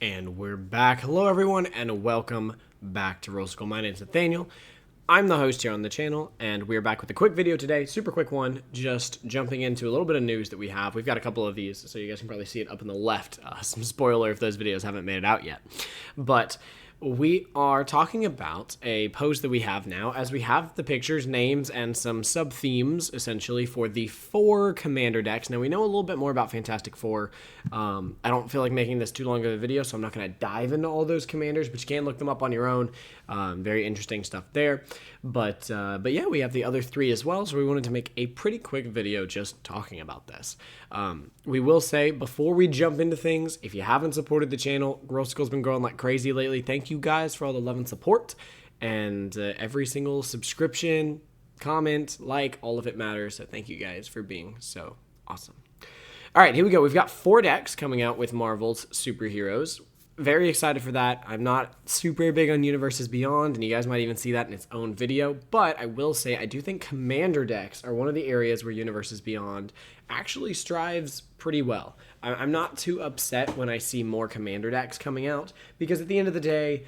And we're back. Hello everyone and welcome back to Roll School. My name's Nathaniel. I'm the host here on the channel and we're back with a quick video today. Super quick one, just jumping into a little bit of news that we have. We've got a couple of these, so you guys can probably see it up in the left. Some spoiler if those videos haven't made it out yet. But we are talking about a post that we have now, as we have the pictures, names, and some sub-themes, essentially, for the 4 commander decks. Now, we know a little bit more about Fantastic Four. I don't feel like making this too long of a video, so I'm not going to dive into all those commanders, but you can look them up on your own. Very interesting stuff there. But yeah, we have the other 3 as well, so we wanted to make a pretty quick video just talking about this. We will say, before we jump into things, if you haven't supported the channel, Girl School's been growing like crazy lately. Thank you guys for all the love and support, and every single subscription, comment, like, all of it matters, so thank you guys for being so awesome. All right, here we go. We've got 4 decks coming out with Marvel's superheroes. Very excited for that. I'm not super big on Universes Beyond, and you guys might even see that in its own video, but I will say I do think Commander decks are one of the areas where Universes Beyond actually strives pretty well. I'm not too upset when I see more Commander decks coming out, because at the end of the day,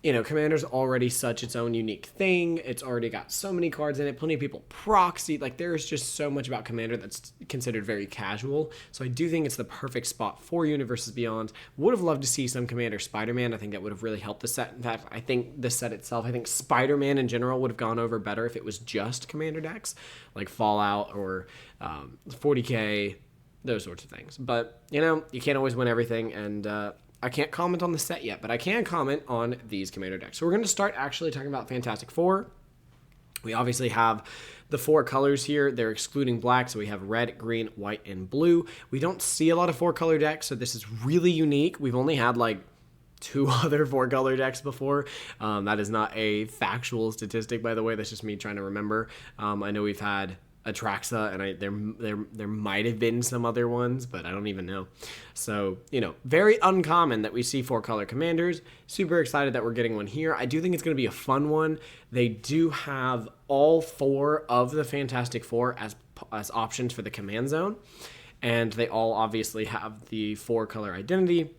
you know, Commander's already such its own unique thing. It's already got so many cards in it. Plenty of people proxy. Like, there's just so much about Commander that's considered very casual. So I do think it's the perfect spot for Universes Beyond. Would have loved to see some Commander Spider-Man. I think that would have really helped the set. In fact, I think the set itself, I think Spider-Man in general would have gone over better if it was just Commander decks, like Fallout or 40K, those sorts of things. But, you know, you can't always win everything, and I can't comment on the set yet, but I can comment on these Commander decks. So we're going to start actually talking about Fantastic Four. We obviously have the 4 colors here. They're excluding black, so we have red, green, white, and blue. We don't see a lot of 4-color decks, so this is really unique. We've only had like 2 other 4-color decks before. That is not a factual statistic, by the way. That's just me trying to remember. I know we've had Atraxa, and there might have been some other ones, but I don't even know. So, you know, very uncommon that we see 4-color commanders. Super excited that we're getting one here. I do think it's going to be a fun one. They do have all 4 of the Fantastic Four as options for the command zone, and they all obviously have the 4-color identity.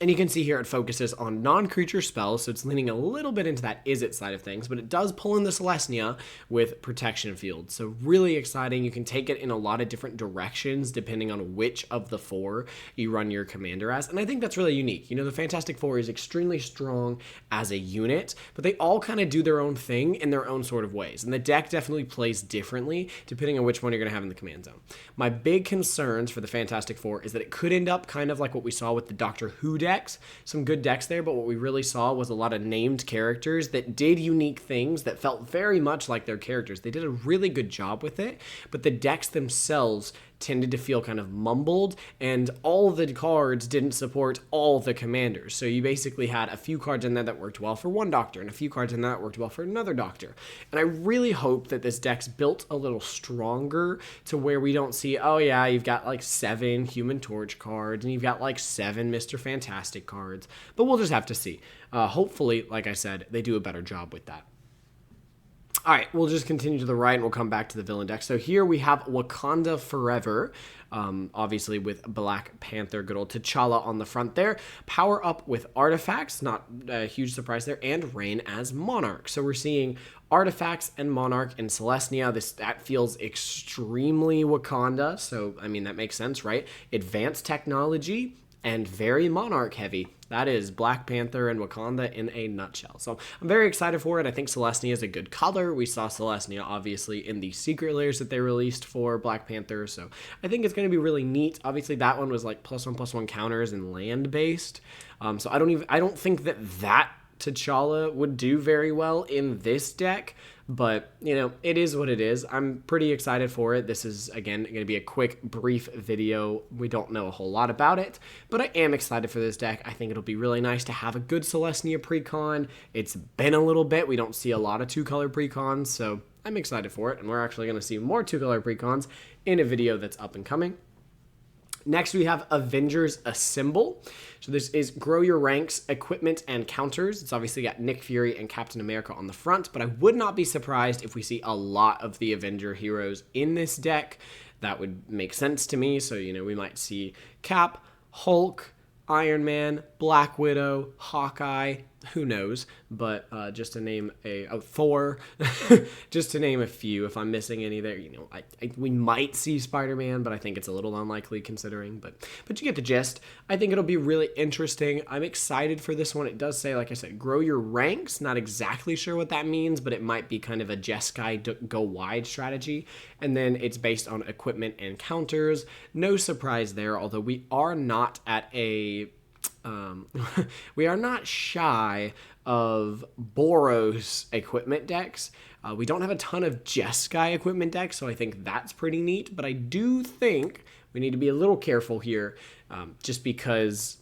And you can see here it focuses on non-creature spells, so it's leaning a little bit into that Is It side of things, but it does pull in the Celestia with Protection Field. So really exciting. You can take it in a lot of different directions depending on which of the 4 you run your commander as. And I think that's really unique. You know, the Fantastic Four is extremely strong as a unit, but they all kind of do their own thing in their own sort of ways. And the deck definitely plays differently depending on which one you're going to have in the command zone. My big concerns for the Fantastic Four is that it could end up kind of like what we saw with the Doctor Who decks. Some good decks there, but what we really saw was a lot of named characters that did unique things that felt very much like their characters. They did a really good job with it, but the decks themselves tended to feel kind of mumbled, and all the cards didn't support all the commanders. So you basically had a few cards in there that worked well for one doctor, and a few cards in there that worked well for another doctor. And I really hope that this deck's built a little stronger to where we don't see, oh yeah, you've got like 7 Human Torch cards, and you've got like 7 Mr. Fantastic cards. But we'll just have to see. Hopefully, like I said, they do a better job with that. All right, we'll just continue to the right, and we'll come back to the villain deck. So here we have Wakanda Forever, obviously with Black Panther, good old T'Challa on the front there. Power up with artifacts, not a huge surprise there, and reign as Monarch. So we're seeing artifacts and Monarch and Celestia. That feels extremely Wakanda, so, I mean, that makes sense, right? Advanced technology and very Monarch heavy. That is Black Panther and Wakanda in a nutshell. So I'm very excited for it. I think Celestia is a good color. We saw Celestia obviously in the secret layers that they released for Black Panther. So I think it's going to be really neat. Obviously that one was like +1/+1 counters and land based. So I don't think that T'Challa would do very well in this deck, but, you know, it is what it is. I'm pretty excited for it. This is, again, going to be a quick, brief video. We don't know a whole lot about it, but I am excited for this deck. I think it'll be really nice to have a good Celestia precon. It's been a little bit. We don't see a lot of 2-color precons, so I'm excited for it, and we're actually going to see more 2-color precons in a video that's up and coming. Next, we have Avengers Assemble. So this is grow your ranks, equipment, and counters. It's obviously got Nick Fury and Captain America on the front, but I would not be surprised if we see a lot of the Avenger heroes in this deck. That would make sense to me. So, you know, we might see Cap, Hulk, Iron Man, Black Widow, Hawkeye, who knows, but just to name Thor, just to name a few. If I'm missing any there, we might see Spider-Man, but I think it's a little unlikely considering, but you get the gist. I think it'll be really interesting. I'm excited for this one. It does say, like I said, grow your ranks. Not exactly sure what that means, but it might be kind of a Jeskai go wide strategy, and then it's based on equipment and counters. No surprise there, although we are not at a we are not shy of Boros equipment decks. We don't have a ton of Jeskai equipment decks, so I think that's pretty neat. But I do think we need to be a little careful here, just because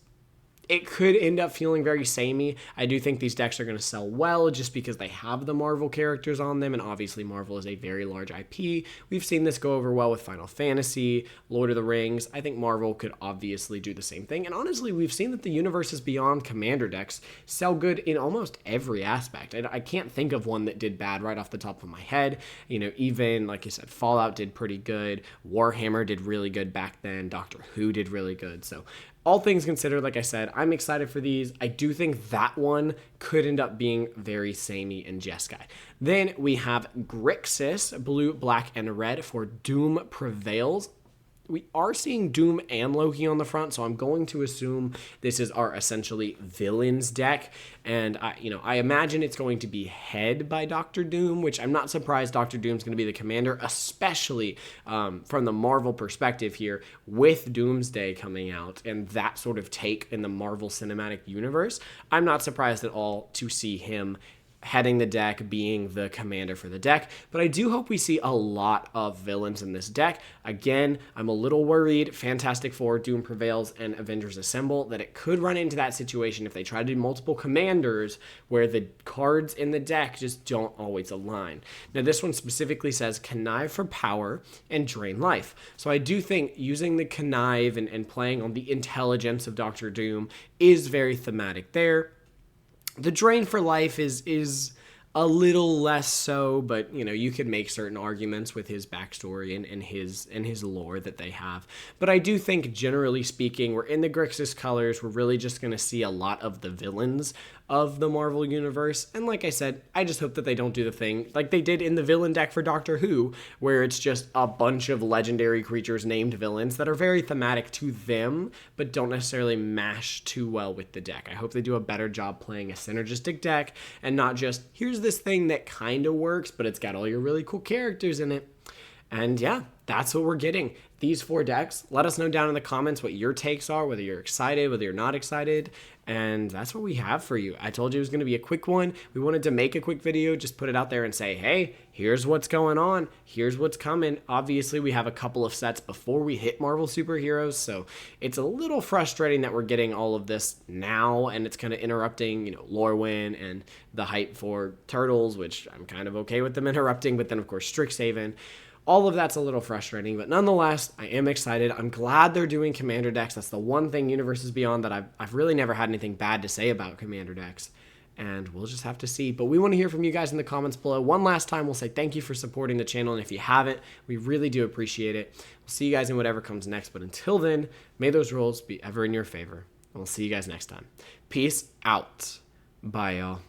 it could end up feeling very samey. I do think these decks are going to sell well just because they have the Marvel characters on them, and obviously Marvel is a very large IP. We've seen this go over well with Final Fantasy, Lord of the Rings. I think Marvel could obviously do the same thing, and honestly, we've seen that the Universes Beyond Commander decks sell good in almost every aspect. I can't think of one that did bad right off the top of my head. Even, like I said, Fallout did pretty good, Warhammer did really good back then, Doctor Who did really good, so all things considered, like I said, I'm excited for these. I do think that one could end up being very samey in Jeskai. Then we have Grixis, blue, black, and red for Doom Prevails. We are seeing Doom and Loki on the front, so I'm going to assume this is our essentially villains deck. And I imagine it's going to be head by Doctor Doom, which I'm not surprised Doctor Doom's going to be the commander, especially from the Marvel perspective here with Doomsday coming out and that sort of take in the Marvel Cinematic Universe. I'm not surprised at all to see him heading the deck, being the commander for the deck, but I do hope we see a lot of villains in this deck. Again, I'm a little worried, Fantastic Four, Doom Prevails, and Avengers Assemble, that it could run into that situation if they try to do multiple commanders where the cards in the deck just don't always align. Now, this one specifically says connive for power and drain life. So I do think using the connive and playing on the intelligence of Doctor Doom is very thematic there. The drain for life is a little less so, but you could make certain arguments with his backstory and his lore that they have. But I do think, generally speaking, we're in the Grixis colors. We're really just going to see a lot of the villains of the Marvel Universe. And like I said, I just hope that they don't do the thing like they did in the villain deck for Doctor Who, where it's just a bunch of legendary creatures named villains that are very thematic to them, but don't necessarily mash too well with the deck. I hope they do a better job playing a synergistic deck and not just, here's this thing that kind of works, but it's got all your really cool characters in it. And yeah, that's what we're getting. These 4 decks. Let us know down in the comments what your takes are, whether you're excited, whether you're not excited. And that's what we have for you. I told you it was going to be a quick one. We wanted to make a quick video, just put it out there and say, hey, here's what's going on. Here's what's coming. Obviously, we have a couple of sets before we hit Marvel Superheroes, so it's a little frustrating that we're getting all of this now, and it's kind of interrupting, Lorwyn and the hype for Turtles, which I'm kind of okay with them interrupting, but then, of course, Strixhaven. All of that's a little frustrating, but nonetheless, I am excited. I'm glad they're doing Commander decks. That's the one thing Universes Beyond that I've really never had anything bad to say about Commander decks, and we'll just have to see. But we want to hear from you guys in the comments below. One last time, we'll say thank you for supporting the channel, and if you haven't, we really do appreciate it. We'll see you guys in whatever comes next, but until then, may those rolls be ever in your favor, and we'll see you guys next time. Peace out. Bye, y'all.